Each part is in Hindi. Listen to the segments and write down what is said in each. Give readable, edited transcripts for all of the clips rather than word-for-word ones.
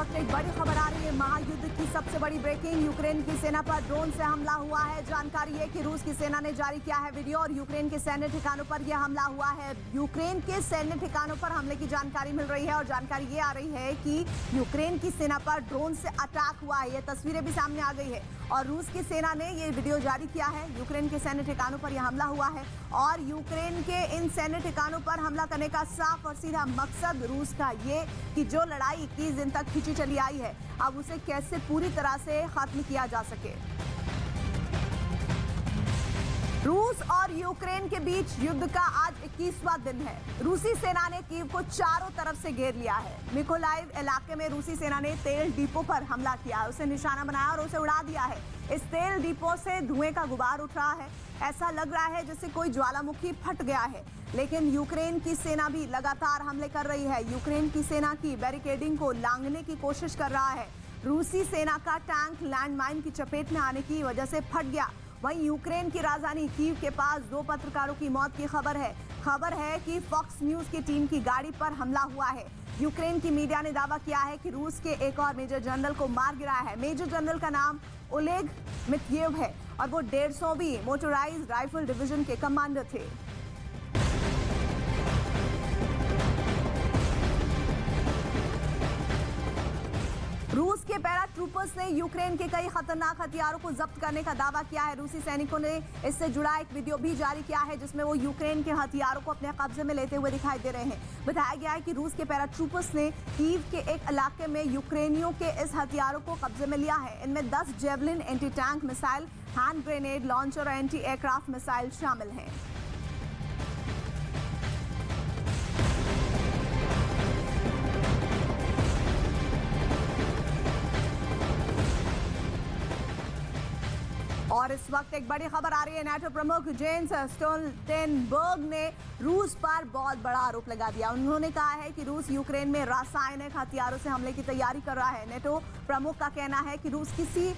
वक्त एक बड़ी खबर आ रही है। महायुद्ध की सबसे बड़ी ब्रेकिंग, यूक्रेन की सेना पर ड्रोन से हमला हुआ है। जानकारी है कि रूस की सेना ने जारी किया है वीडियो और यूक्रेन के सैन्य ठिकानों पर यह हमला हुआ है। यूक्रेन के सैन्य ठिकानों पर हमले की जानकारी मिल रही है और जानकारी ये आ रही है कि यूक्रेन की सेना पर ड्रोन से अटैक हुआ है। ये तस्वीरें भी सामने आ गई है और रूस की सेना ने ये वीडियो जारी किया है। यूक्रेन के सैन्य ठिकानों पर यह हमला हुआ है और यूक्रेन के इन सैन्य ठिकानों पर हमला करने का साफ और सीधा मकसद रूस का ये कि जो लड़ाई 21 दिन तक खींची चली आई है, अब उसे कैसे पूरी तरह से खत्म किया जा सके। रूस और यूक्रेन के बीच युद्ध का आज 21वां दिन है। रूसी सेना ने कीव को चारों तरफ से घेर लिया है। मिकोलाइव इलाके में रूसी सेना ने तेल डिपो पर हमला किया, उसे निशाना बनाया और उसे उड़ा दिया है। इस तेल डिपो से धुएं का गुबार उठ रहा है। ऐसा लग रहा है जैसे कोई ज्वालामुखी फट गया है। लेकिन यूक्रेन की सेना भी लगातार हमले कर रही है। यूक्रेन की सेना की बैरिकेडिंग को लांघने की कोशिश कर रहा है। रूसी सेना का टैंक लैंडमाइन की चपेट में आने की वजह से फट गया। वहीं यूक्रेन की राजधानी कीव के पास 2 पत्रकारों की मौत की खबर है कि फॉक्स न्यूज की टीम की गाड़ी पर हमला हुआ है। यूक्रेन की मीडिया ने दावा किया है कि रूस के एक और मेजर जनरल को मार गिराया है। मेजर जनरल का नाम ओलेग मित्येव है और वो 150वीं मोटराइज्ड राइफल डिवीजन के कमांडर थे। रूस के पैराट्रूपर्स ने यूक्रेन के कई खतरनाक हथियारों को जब्त करने का दावा किया है। रूसी सैनिकों ने इससे जुड़ा एक वीडियो भी जारी किया है जिसमें वो यूक्रेन के हथियारों को अपने कब्जे में लेते हुए दिखाई दे रहे हैं। बताया गया है कि रूस के पैराट्रूपर्स ने कीव के एक इलाके में यूक्रेनियों के इस हथियारों को कब्जे में लिया है। इनमें 10 javelin anti tank missile, hand grenade launcher और एंटी एयरक्राफ्ट मिसाइल शामिल हैं। और इस वक्त एक बड़ी खबर आ रही है। नाटो प्रमुख जेन्स स्टोल्टेनबर्ग ने रूस पर बहुत बड़ा आरोप लगा दिया। उन्होंने कहा है कि रूस यूक्रेन में रासायनिक हथियारों से हमले की तैयारी कर रहा है। नाटो प्रमुख का कहना है कि रूस किसी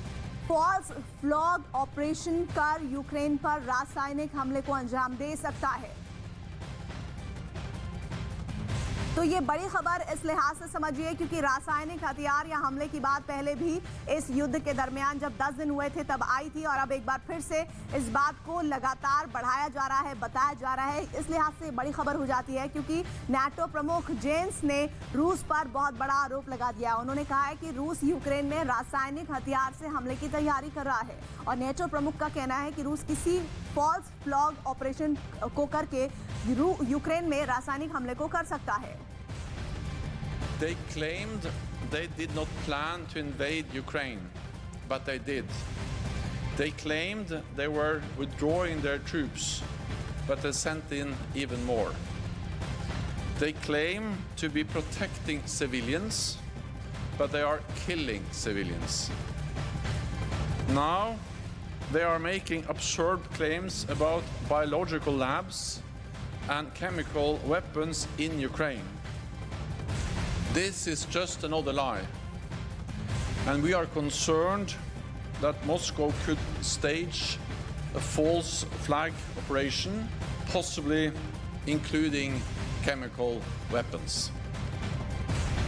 फॉल्स फ्लैग ऑपरेशन कर यूक्रेन पर रासायनिक हमले को अंजाम दे सकता है। तो ये बड़ी खबर इस लिहाज से समझिए क्योंकि रासायनिक हथियार या हमले की बात पहले भी इस युद्ध के दरमियान जब 10 दिन हुए थे तब आई थी और अब एक बार फिर से इस बात को लगातार बढ़ाया जा रहा है, बताया जा रहा है। इस लिहाज से बड़ी खबर हो जाती है क्योंकि नाटो प्रमुख जेन्स ने रूस पर बहुत बड़ा आरोप लगा दिया। उन्होंने कहा है कि रूस यूक्रेन में रासायनिक हथियार से हमले की तैयारी कर रहा है और नाटो प्रमुख का कहना है कि रूस किसी फॉल्स फ्लैग ऑपरेशन को करके यूक्रेन में रासायनिक हमले को कर सकता है। They claimed they did not plan to invade Ukraine, but they did. They claimed they were withdrawing their troops, but they sent in even more. They claim to be protecting civilians, but they are killing civilians. Now they are making absurd claims about biological labs and chemical weapons in Ukraine. This is just another lie, and we are concerned that Moscow could stage a false flag operation, possibly including chemical weapons.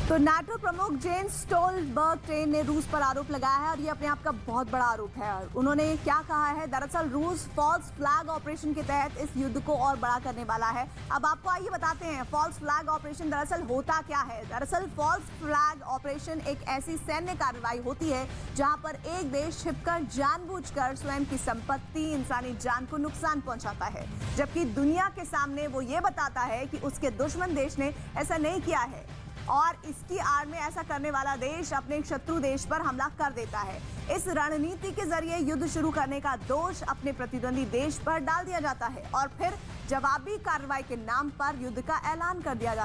तो नाटो प्रमुख जेन्स स्टोल्टनबर्ग ने रूस पर आरोप लगाया है और ये अपने आप का बहुत बड़ा आरोप है। उन्होंने क्या कहा है, दरअसल रूस फॉल्स फ्लैग ऑपरेशन के तहत इस युद्ध को और बड़ा करने वाला है। अब आपको आइए बताते हैं फॉल्स फ्लैग ऑपरेशन दरअसल होता क्या है। दरअसल फॉल्स फ्लैग ऑपरेशन एक ऐसी सैन्य कार्रवाई होती है जहां पर एक देश छिपकर जानबूझकर स्वयं की संपत्ति, इंसानी जान को नुकसान पहुंचाता है, जबकि दुनिया के सामने वो ये बताता है कि उसके दुश्मन देश ने ऐसा नहीं किया है और इसकी आड़ में ऐसा करने वाला देश अपने शत्रु देश पर हमला कर देता है। इस रणनीति के जरिए युद्ध शुरू करने का दोष अपने प्रतिद्वंदी देश पर डाल दिया जाता है और फिर जवाबी कार्रवाई के नाम पर युद्ध का ऐलान कर दिया जाता है।